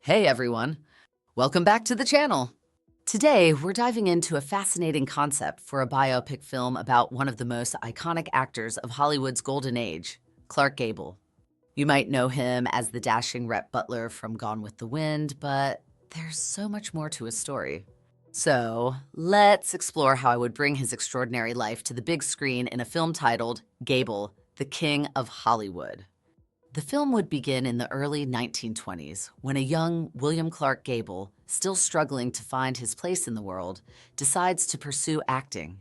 Hey everyone, welcome back to the channel. Today, we're diving into a fascinating concept for a biopic film about one of the most iconic actors of Hollywood's golden age, Clark Gable. You might know him as the dashing Rhett Butler from Gone with the Wind, but there's so much more to his story. So, let's explore how I would bring his extraordinary life to the big screen in a film titled Gable, the King of Hollywood. The film would begin in the early 1920s when a young William Clark Gable, still struggling to find his place in the world, decides to pursue acting.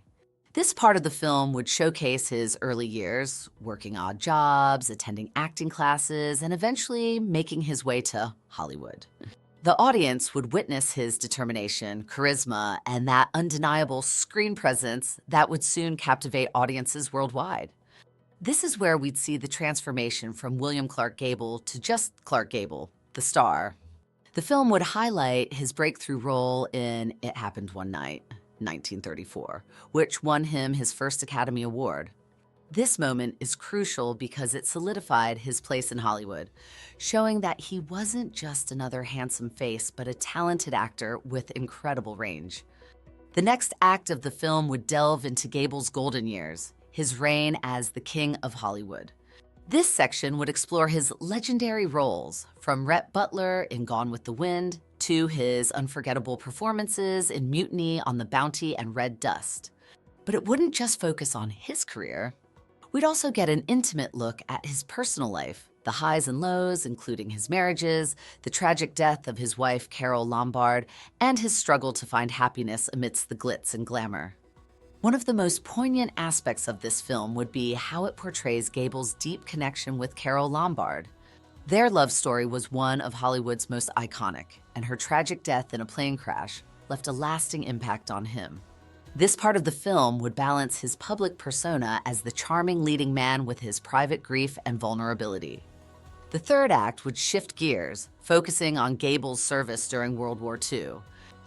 This part of the film would showcase his early years, working odd jobs, attending acting classes, and eventually making his way to Hollywood. The audience would witness his determination, charisma, and that undeniable screen presence that would soon captivate audiences worldwide. This is where we'd see the transformation from William Clark Gable to just Clark Gable, the star. The film would highlight his breakthrough role in It Happened One Night, 1934, which won him his first Academy Award. This moment is crucial because it solidified his place in Hollywood, showing that he wasn't just another handsome face, but a talented actor with incredible range. The next act of the film would delve into Gable's golden years, his reign as the King of Hollywood. This section would explore his legendary roles, from Rhett Butler in Gone with the Wind to his unforgettable performances in Mutiny on the Bounty and Red Dust. But it wouldn't just focus on his career. We'd also get an intimate look at his personal life, the highs and lows, including his marriages, the tragic death of his wife Carole Lombard, and his struggle to find happiness amidst the glitz and glamour. One of the most poignant aspects of this film would be how it portrays Gable's deep connection with Carole Lombard. Their love story was one of Hollywood's most iconic, and her tragic death in a plane crash left a lasting impact on him. This part of the film would balance his public persona as the charming leading man with his private grief and vulnerability. The third act would shift gears, focusing on Gable's service during World War II.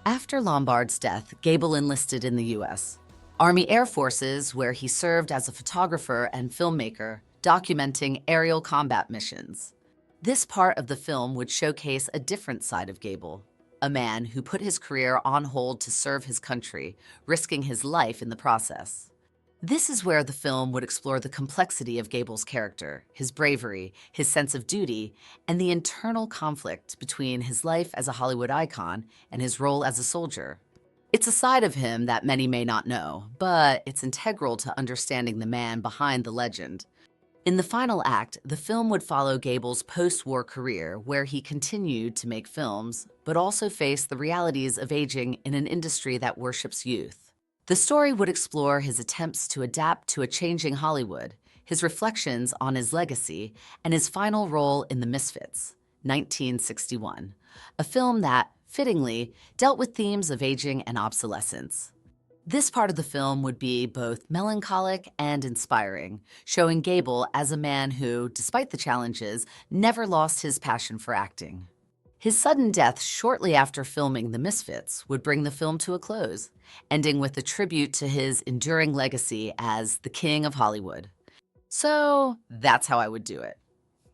After Lombard's death, Gable enlisted in the U.S. Army Air Forces, where he served as a photographer and filmmaker, documenting aerial combat missions. This part of the film would showcase a different side of Gable, a man who put his career on hold to serve his country, risking his life in the process. This is where the film would explore the complexity of Gable's character, his bravery, his sense of duty, and the internal conflict between his life as a Hollywood icon and his role as a soldier. It's a side of him that many may not know, but it's integral to understanding the man behind the legend. In the final act, the film would follow Gable's post-war career, where he continued to make films, but also faced the realities of aging in an industry that worships youth. The story would explore his attempts to adapt to a changing Hollywood, his reflections on his legacy, and his final role in The Misfits, 1961, a film that, fittingly, dealt with themes of aging and obsolescence. This part of the film would be both melancholic and inspiring, showing Gable as a man who, despite the challenges, never lost his passion for acting. His sudden death shortly after filming The Misfits would bring the film to a close, ending with a tribute to his enduring legacy as the King of Hollywood. So that's how I would do it.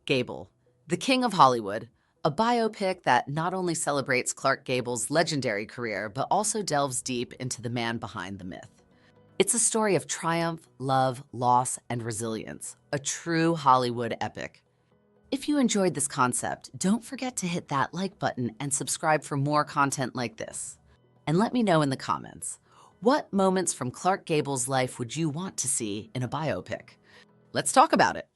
Gable, the King of Hollywood, a biopic that not only celebrates Clark Gable's legendary career, but also delves deep into the man behind the myth. It's a story of triumph, love, loss, and resilience, a true Hollywood epic. If you enjoyed this concept, don't forget to hit that like button and subscribe for more content like this. And let me know in the comments, what moments from Clark Gable's life would you want to see in a biopic? Let's talk about it.